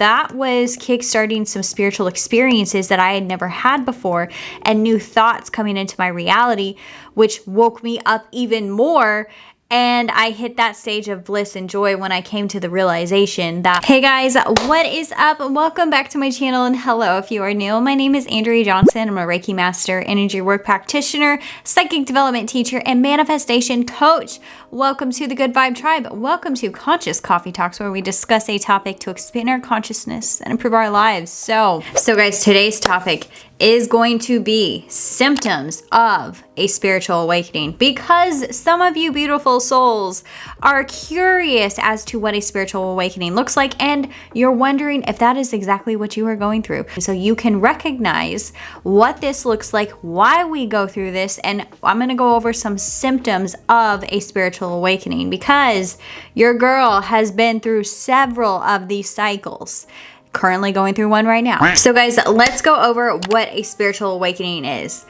that was kickstarting some spiritual experiences that I had never had before, and new thoughts coming into my reality, which woke me up even more. And I hit that stage of bliss and joy when I came to the realization that, hey guys, what is up? Welcome back to my channel, and hello if you are new. My name is Andrea Johnson. I'm a Reiki master, energy work practitioner, psychic development teacher, and manifestation coach. Welcome to the Good Vibe Tribe. Welcome to Conscious Coffee Talks, where we discuss a topic to expand our consciousness and improve our lives. So guys, today's topic is going to be symptoms of a spiritual awakening, because some of you beautiful souls are curious as to what a spiritual awakening looks like, and you're wondering if that is exactly what you are going through. So you can recognize what this looks like, why we go through this, and I'm going to go over some symptoms of a spiritual awakening, because your girl has been through several of these cycles. Currently going through one right now. So guys, let's go over what a spiritual awakening is.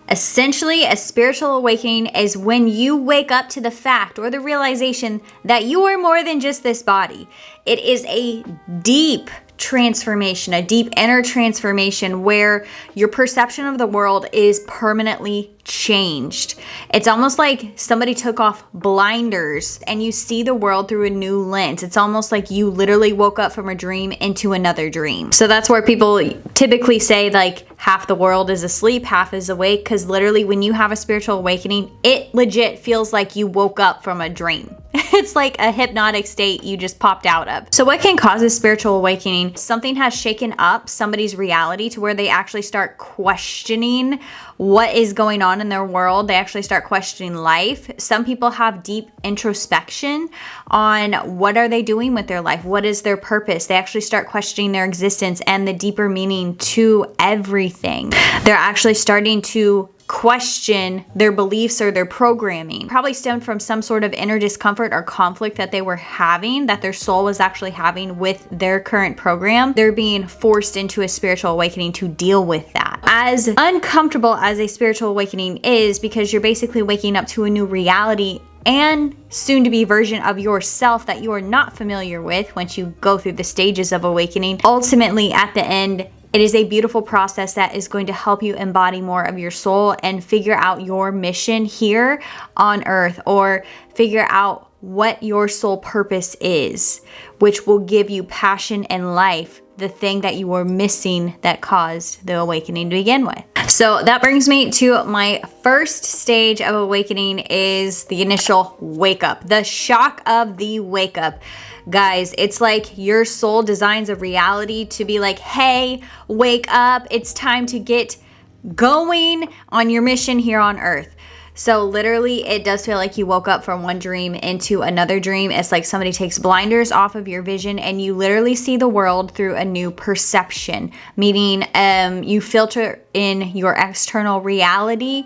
Essentially, a spiritual awakening is when you wake up to the fact or the realization that you are more than just this body. It is a deep transformation, a deep inner transformation where your perception of the world is permanently changed. It's almost like somebody took off blinders and you see the world through a new lens. It's almost like you literally woke up from a dream into another dream. So that's where people typically say like half the world is asleep, half is awake, because literally when you have a spiritual awakening, it legit feels like you woke up from a dream. It's like a hypnotic state you just popped out of. So what can cause a spiritual awakening? Something has shaken up somebody's reality to where they actually start questioning what is going on in their world. They actually start questioning life. Some people have deep introspection on what are they doing with their life? What is their purpose? They actually start questioning their existence and the deeper meaning to everything. They're actually starting to question their beliefs or their programming. Probably stemmed from some sort of inner discomfort or conflict that they were having, that their soul was actually having with their current program. They're being forced into a spiritual awakening to deal with that. As uncomfortable as a spiritual awakening is, because you're basically waking up to a new reality and soon to be version of yourself that you are not familiar with once you go through the stages of awakening. Ultimately, at the end, it is a beautiful process that is going to help you embody more of your soul and figure out your mission here on earth, or figure out what your soul purpose is, which will give you passion and life, the thing that you were missing that caused the awakening to begin with. So that brings me to my first stage of awakening, is the initial wake up, the shock of the wake up. Guys, it's like your soul designs a reality to be like, hey, wake up. It's time to get going on your mission here on earth. So literally, it does feel like you woke up from one dream into another dream. It's like somebody takes blinders off of your vision and you literally see the world through a new perception, meaning you filter in your external reality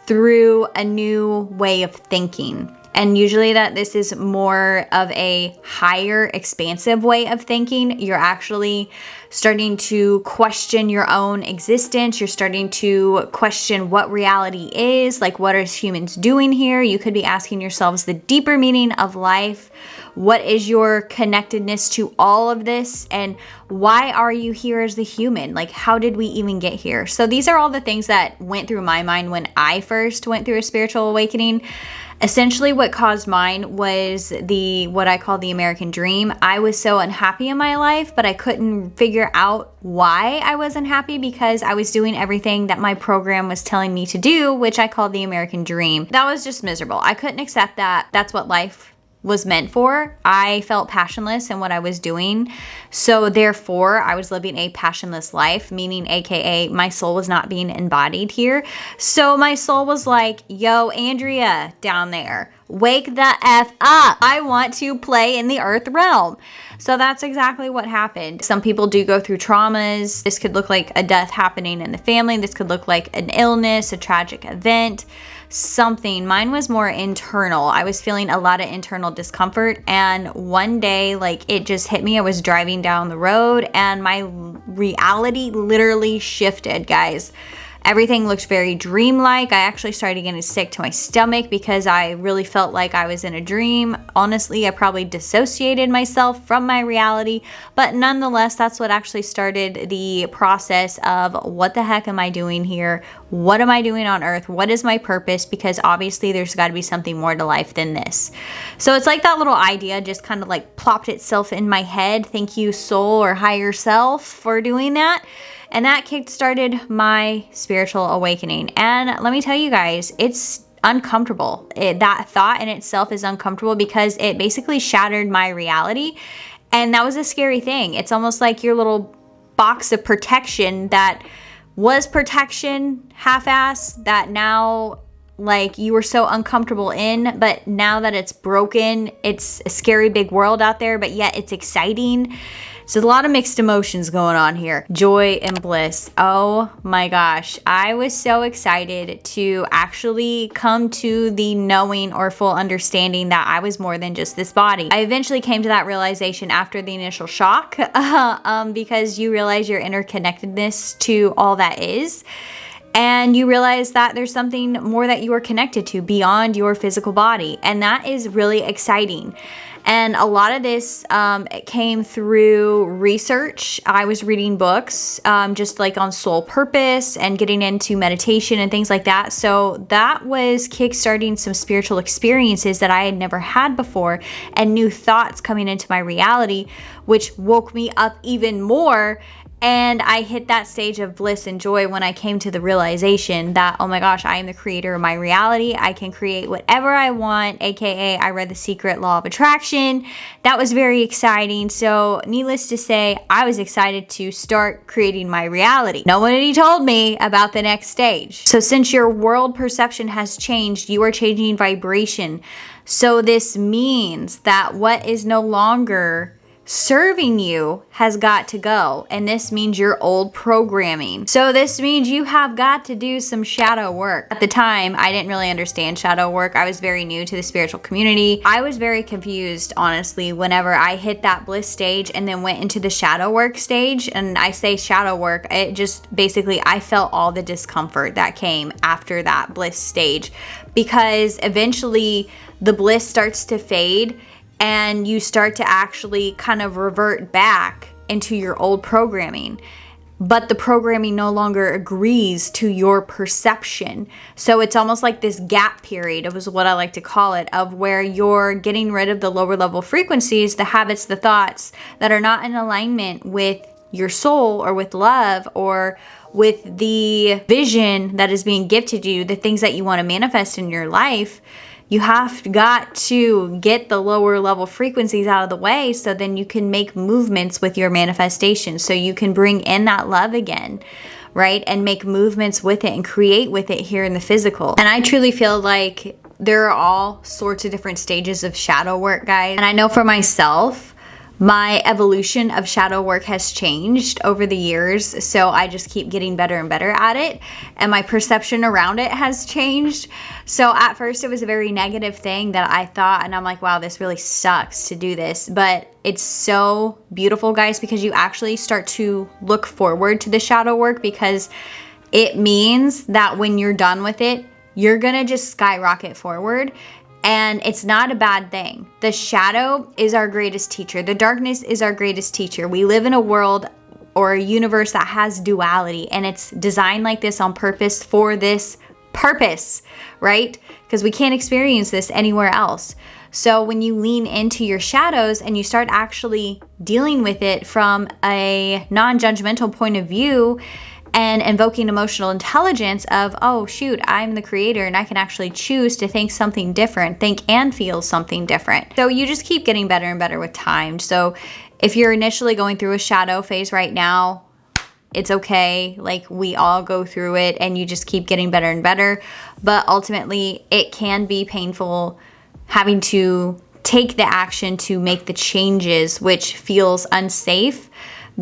through a new way of thinking. And usually this is more of a higher, expansive way of thinking. You're actually starting to question your own existence. You're starting to question what reality is, like what are humans doing here? You could be asking yourselves the deeper meaning of life. What is your connectedness to all of this? And why are you here as the human? Like, how did we even get here? So these are all the things that went through my mind when I first went through a spiritual awakening. Essentially, what caused mine was what I call the American dream. I was so unhappy in my life, but I couldn't figure out why I was unhappy, because I was doing everything that my program was telling me to do, which I call the American dream. That was just miserable. I couldn't accept that that's what life was meant for. I felt passionless in what I was doing. So therefore, I was living a passionless life, meaning AKA my soul was not being embodied here. So my soul was like, yo, Andrea down there, wake the F up. I want to play in the earth realm. So that's exactly what happened. Some people do go through traumas. This could look like a death happening in the family. This could look like an illness, a tragic event, something. Mine was more internal. I was feeling a lot of internal discomfort, and one day, like, it just hit me. I was driving down the road and my reality literally shifted, guys. Everything looked very dreamlike. I actually started getting sick to my stomach because I really felt like I was in a dream. Honestly, I probably dissociated myself from my reality, but nonetheless, that's what actually started the process of what the heck am I doing here? What am I doing on earth? What is my purpose? Because obviously there's got to be something more to life than this. So it's like that little idea just kind of like plopped itself in my head. Thank you, soul or higher self, for doing that. And that kick-started my spiritual awakening. And let me tell you guys, it's uncomfortable. That thought in itself is uncomfortable because it basically shattered my reality. And that was a scary thing. It's almost like your little box of protection that was protection, half-ass, that now like you were so uncomfortable in, but now that it's broken, it's a scary big world out there, but yet it's exciting. So a lot of mixed emotions going on here. Joy and bliss. Oh my gosh. I was so excited to actually come to the knowing or full understanding that I was more than just this body. I eventually came to that realization after the initial shock because you realize your interconnectedness to all that is. And you realize that there's something more that you are connected to beyond your physical body. And that is really exciting. And a lot of this came through research. I was reading books just like on soul purpose and getting into meditation and things like that. So that was kickstarting some spiritual experiences that I had never had before, and new thoughts coming into my reality, which woke me up even more. And I hit that stage of bliss and joy when I came to the realization that, oh my gosh, I am the creator of my reality. I can create whatever I want, aka I read The Secret Law of Attraction. That was very exciting. So needless to say, I was excited to start creating my reality. Nobody told me about the next stage. So since your world perception has changed, you are changing vibration. So this means that what is no longer serving you has got to go, and this means your old programming. So this means you have got to do some shadow work. At the time, I didn't really understand shadow work. I was very new to the spiritual community. I was very confused, honestly, whenever I hit that bliss stage and then went into the shadow work stage. And I say shadow work, it just basically, I felt all the discomfort that came after that bliss stage, because eventually the bliss starts to fade and you start to actually kind of revert back into your old programming. But the programming no longer agrees to your perception. So it's almost like this gap period, it was what I like to call it, of where you're getting rid of the lower level frequencies, the habits, the thoughts that are not in alignment with your soul or with love or with the vision that is being gifted you, the things that you want to manifest in your life. You have got to get the lower level frequencies out of the way so then you can make movements with your manifestation, so you can bring in that love again, right? And make movements with it and create with it here in the physical. And I truly feel like there are all sorts of different stages of shadow work, guys. And I know for myself, my evolution of shadow work has changed over the years, so I just keep getting better and better at it, and my perception around it has changed. So at first it was a very negative thing that I thought, and I'm like, wow, this really sucks to do this, but it's so beautiful, guys, because you actually start to look forward to the shadow work, because it means that when you're done with it, you're gonna just skyrocket forward. And it's not a bad thing. The shadow is our greatest teacher. The darkness is our greatest teacher. We live in a world or a universe that has duality, and it's designed like this on purpose for this purpose, right? Because we can't experience this anywhere else. So when you lean into your shadows and you start actually dealing with it from a non-judgmental point of view, and invoking emotional intelligence of, oh shoot, I'm the creator and I can actually choose to think something different, think and feel something different. So you just keep getting better and better with time. So if you're initially going through a shadow phase right now, it's okay. Like, we all go through it, and you just keep getting better and better. But ultimately, it can be painful having to take the action to make the changes, which feels unsafe.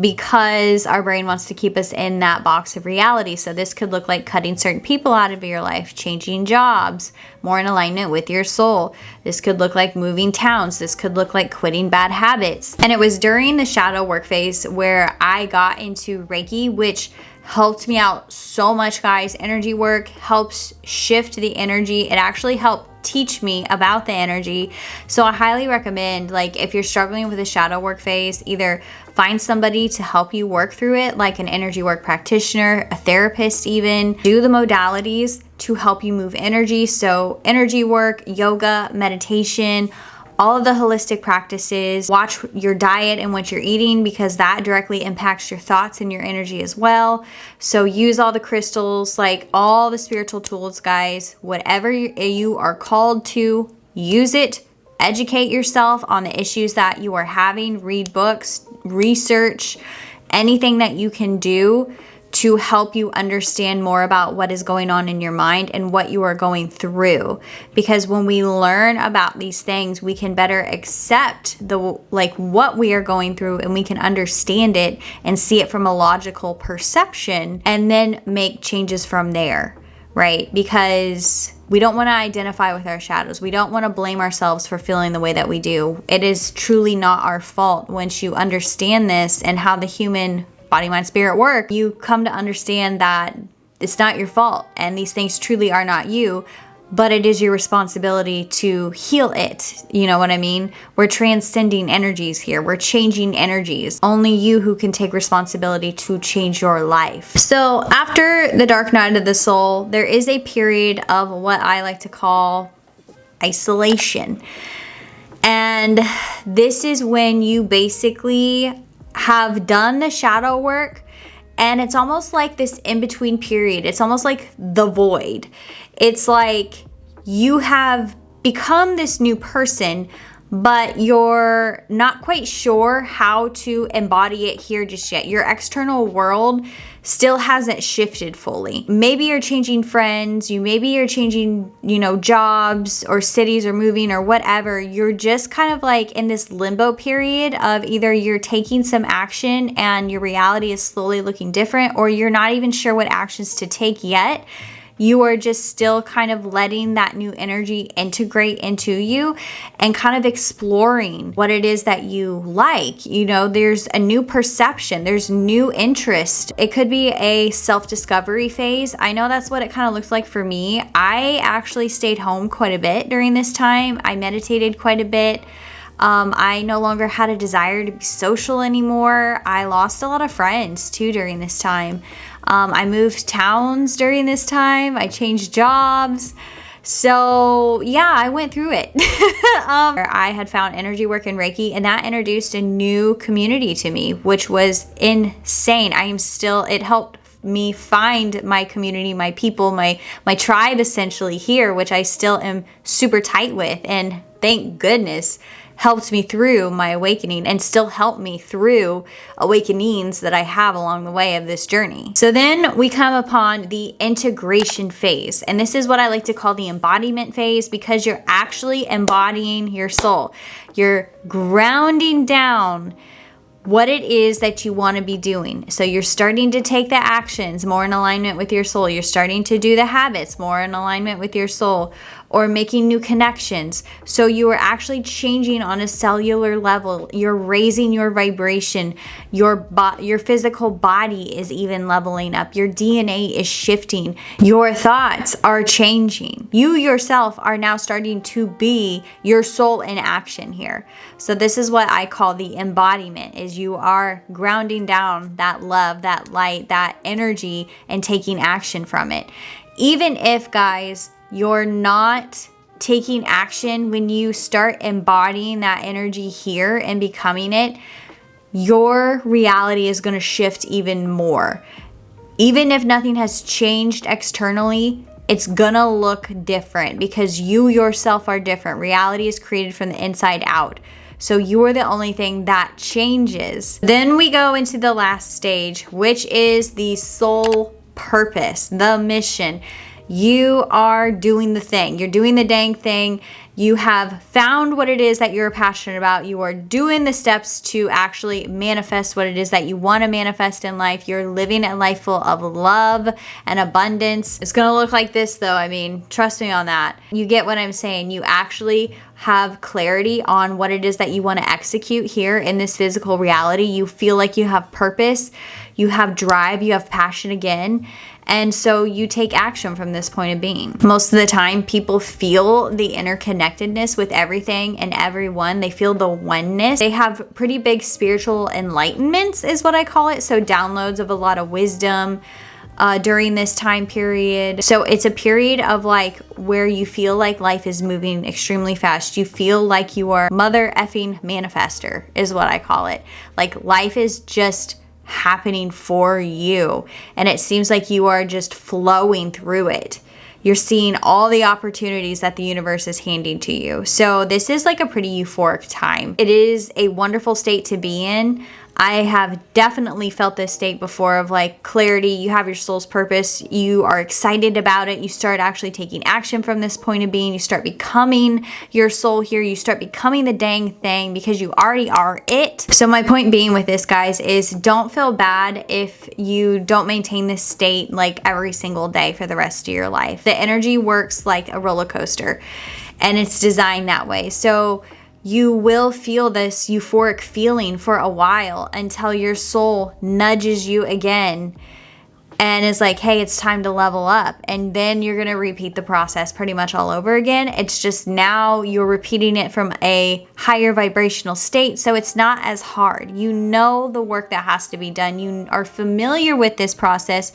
because our brain wants to keep us in that box of reality. So this could look like cutting certain people out of your life, changing jobs, more in alignment with your soul. This could look like moving towns. This could look like quitting bad habits. And it was during the shadow work phase where I got into Reiki, which helped me out so much, guys. Energy work helps shift the energy. It actually helped teach me about the energy. So I highly recommend, like, if you're struggling with a shadow work phase, either find somebody to help you work through it, like an energy work practitioner, a therapist even. Do the modalities to help you move energy. So energy work, yoga, meditation, all of the holistic practices. Watch your diet and what you're eating, because that directly impacts your thoughts and your energy as well. So use all the crystals, like all the spiritual tools, guys. Whatever you are called to, use it. Educate yourself on the issues that you are having. Read books, research, anything that you can do to help you understand more about what is going on in your mind and what you are going through. Because when we learn about these things, we can better accept what we are going through, and we can understand it and see it from a logical perception, and then make changes from there, right? Because we don't want to identify with our shadows. We don't want to blame ourselves for feeling the way that we do. It is truly not our fault. Once you understand this and how the human body, mind, spirit work, you come to understand that it's not your fault and these things truly are not you, but it is your responsibility to heal it. You know what I mean? We're transcending energies here. We're changing energies. Only you who can take responsibility to change your life. So after the dark night of the soul, there is a period of what I like to call isolation. And this is when you basically have done the shadow work, and it's almost like this in-between period. It's almost like the void. It's like you have become this new person, but you're not quite sure how to embody it here just yet. Your external world still hasn't shifted fully. Maybe you're changing friends, maybe you're changing, jobs or cities or moving or whatever. You're just kind of like in this limbo period of either you're taking some action and your reality is slowly looking different, or you're not even sure what actions to take yet. You are just still kind of letting that new energy integrate into you and kind of exploring what it is that you like. There's a new perception, there's new interest. It could be a self-discovery phase. I know that's what it kind of looks like for me. I actually stayed home quite a bit during this time. I meditated quite a bit. I no longer had a desire to be social anymore. I lost a lot of friends too during this time. I moved towns during this time. I changed jobs. So yeah, I went through it. I had found energy work and Reiki, and that introduced a new community to me, which was insane. It helped me find my community, my people, my tribe essentially here, which I still am super tight with. And thank goodness helped me through my awakening and still help me through awakenings that I have along the way of this journey. So then we come upon the integration phase. And this is what I like to call the embodiment phase, because you're actually embodying your soul. You're grounding down what it is that you want to be doing. So you're starting to take the actions more in alignment with your soul. You're starting to do the habits more in alignment with your soul, or making new connections. So you are actually changing on a cellular level. You're raising your vibration. Your physical body is even leveling up. Your DNA is shifting. Your thoughts are changing. You yourself are now starting to be your soul in action here. So this is what I call the embodiment, is you are grounding down that love, that light, that energy, and taking action from it. Even if, guys, you're not taking action, when you start embodying that energy here and becoming it, your reality is going to shift even more. Even if nothing has changed externally, it's going to look different, because you yourself are different. Reality is created from the inside out. So you are the only thing that changes. Then we go into the last stage, which is the soul purpose, the mission. You are doing the thing. You're doing the dang thing. You have found what it is that you're passionate about. You are doing the steps to actually manifest what it is that you want to manifest in life. You're living a life full of love and abundance. It's going to look like this though. I mean, trust me on that. You get what I'm saying. You actually have clarity on what it is that you want to execute here in this physical reality. You feel like you have purpose, you have drive, you have passion again. And so you take action from this point of being. Most of the time, people feel the interconnectedness with everything and everyone. They feel the oneness. They have pretty big spiritual enlightenments, is what I call it. So downloads of a lot of wisdom during this time period. So it's a period of like where you feel like life is moving extremely fast. You feel like you are mother effing manifester, is what I call it. Like life is just happening for you, and it seems like you are just flowing through it. You're seeing all the opportunities that the universe is handing to you. So this is like a pretty euphoric time. It is a wonderful state to be in. I have definitely felt this state before of like clarity. You have your soul's purpose. You are excited about it. You start actually taking action from this point of being. You start becoming your soul here. You start becoming the dang thing because you already are it. So my point being with this, guys, is don't feel bad if you don't maintain this state like every single day for the rest of your life. The energy works like a roller coaster, and it's designed that way. So you will feel this euphoric feeling for a while until your soul nudges you again and is like, hey, it's time to level up. And then you're going to repeat the process pretty much all over again. It's just now you're repeating it from a higher vibrational state. So it's not as hard. You know the work that has to be done. You are familiar with this process.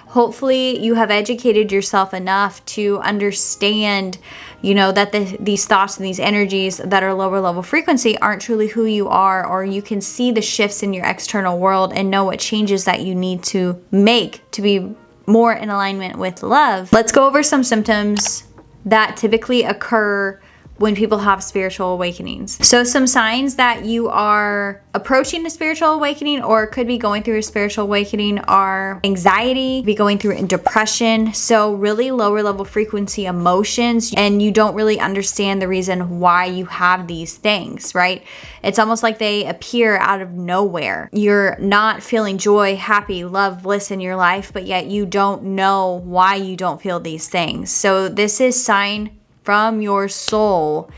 Hopefully you have educated yourself enough to understand, you know, that these thoughts and these energies that are lower level frequency aren't truly who you are, or you can see the shifts in your external world and know what changes that you need to make to be more in alignment with love. Let's go over some symptoms that typically occur when people have spiritual awakenings. So some signs that you are approaching a spiritual awakening or could be going through a spiritual awakening are anxiety, be going through depression, so really lower level frequency emotions, and you don't really understand the reason why you have these things, right? It's almost like they appear out of nowhere. You're not feeling joy, happy, love, bliss in your life, but yet you don't know why you don't feel these things. So this is sign from your soul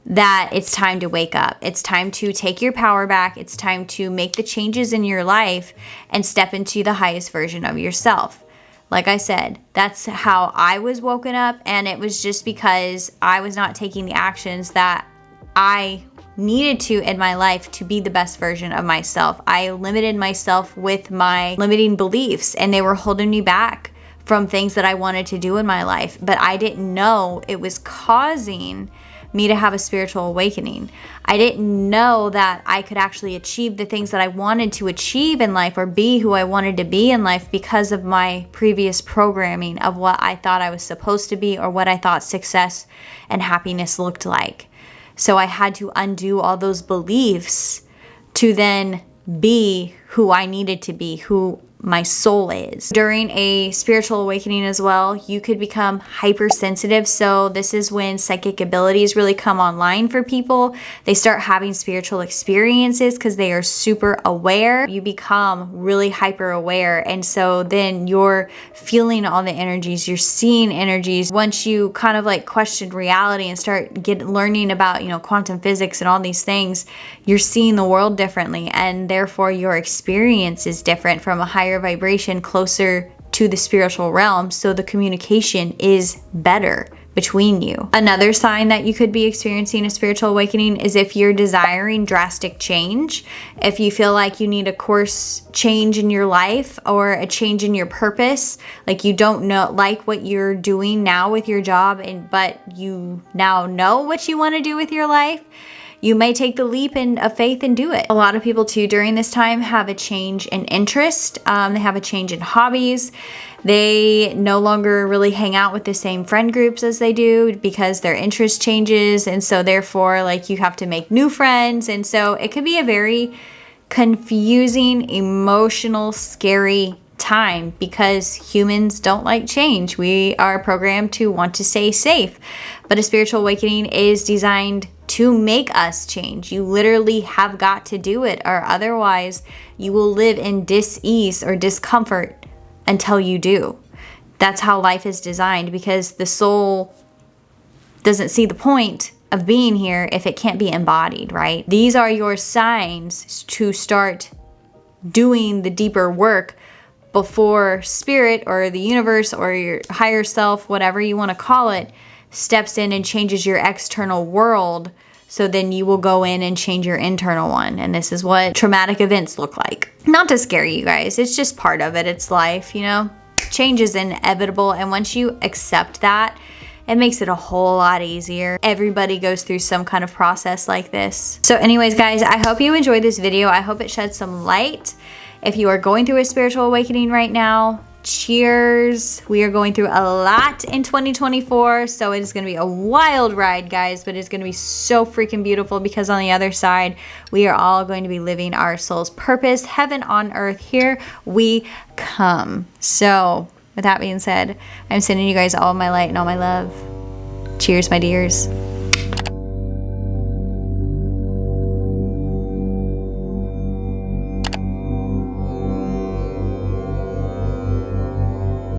that it's time to wake up. It's time to take your power back. It's time to make the changes in your life and step into the highest version of yourself. Like I said, that's how I was woken up, and it was just because I was not taking the actions that I needed to in my life to be the best version of myself. I limited myself with my limiting beliefs, and they were holding me back from things that I wanted to do in my life, but I didn't know it was causing me to have a spiritual awakening. I didn't know that I could actually achieve the things that I wanted to achieve in life or be who I wanted to be in life because of my previous programming of what I thought I was supposed to be or what I thought success and happiness looked like. So I had to undo all those beliefs to then be who I needed to be, who my soul is. During a spiritual awakening as well, you could become hypersensitive. So this is when psychic abilities really come online for people. They start having spiritual experiences because they are super aware. You become really hyper aware. And so then you're feeling all the energies, you're seeing energies. Once you kind of like question reality and start learning about, you know, quantum physics and all these things, you're seeing the world differently, and therefore your experience is different from a higher vibration closer to the spiritual realm, so the communication is better between you. Another sign that you could be experiencing a spiritual awakening is if you're desiring drastic change, if you feel like you need a course change in your life or a change in your purpose, like you don't know like what you're doing now with your job, but you now know what you want to do with your life. You may take the leap of faith and do it. A lot of people too during this time have a change in interest. They have a change in hobbies. They no longer really hang out with the same friend groups as they do because their interest changes. And so therefore, like, you have to make new friends. And so it could be a very confusing, emotional, scary time because humans don't like change. We are programmed to want to stay safe. But a spiritual awakening is designed to make us change. You literally have got to do it, or otherwise you will live in dis-ease or discomfort until you do. That's how life is designed, because the soul doesn't see the point of being here if it can't be embodied, right? These are your signs to start doing the deeper work before spirit or the universe or your higher self, whatever you want to call it, steps in and changes your external world. So then you will go in and change your internal one. And this is what traumatic events look like. Not to scare you guys, it's just part of it. It's life, you know? Change is inevitable. And once you accept that, it makes it a whole lot easier. Everybody goes through some kind of process like this. So anyways, guys, I hope you enjoyed this video. I hope it sheds some light. If you are going through a spiritual awakening right now, cheers. We are going through a lot in 2024, so it is going to be a wild ride, guys, but it's going to be so freaking beautiful, because on the other side, we are all going to be living our soul's purpose. Heaven on earth, here we come. So with that being said, I'm sending you guys all my light and all my love. Cheers, my dears.